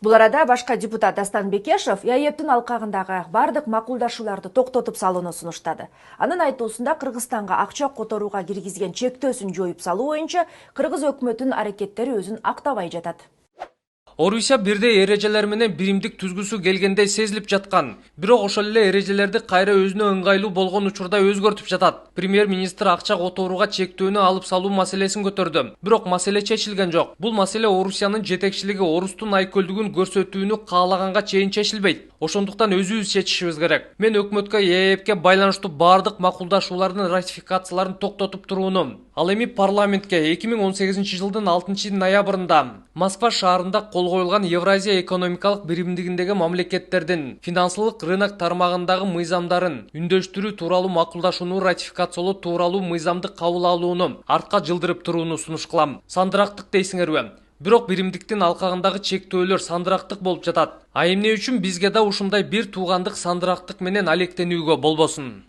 Бул арада башка депутат Дастан Бекешев ЕАЭБтин алкагындагы бардык макулдашууларды токтотуп салууну сунуштады. Анын айтуусунда Кыргызстанга акча которууга киргизген чектөөсүн жоюп салуу боюнча Кыргыз өкмөтүнүн аракеттери өзүн актабай жатат. Орусия бирдей эрежелер менен биримдик түзгүсү келгендей сезилип жаткан. Бирок ошол эле эрежелерди кайра өзүнө ыңгайлуу болгон учурда өзгөртүп жатат. Премьер-министр акча которууга чектөөнү алып салуу маселесин көтөрдү. Бирок маселе чечилген жок. Бул маселе Орусиянын жетекчилиги Орустун айкөлдүгүн көрсөтүүнү каалаганга чейин чечилбейт. Ошондуктан өзүбүз чечишибиз керек. Мен өкмөткө ЕАЭБке байланыштуу бардык макулдашуулардын ратификацияларын токтотуп турууну, ал эми парламентке 2018 жылдын 6 ноябрында Москва шаарында кол коюлган Евразия экономикалык биримдигиндеги мамлекеттердин финансылык рынок тармагындагы мыйзамдарын үндөштүрүү тууралуу макулдашууну ратификациялоо тууралуу мыйзамды кабыл алууну артка жылдырып турууну сунуш кылам. Сандырактык дейсиңерби? Бирок биримдиктин алкагындагы чектөөлөр сандырактык болуп жатат. А эмне үчүн бизге да ушундай бир туугандык сандырактык менен алектенүүгө болбосун?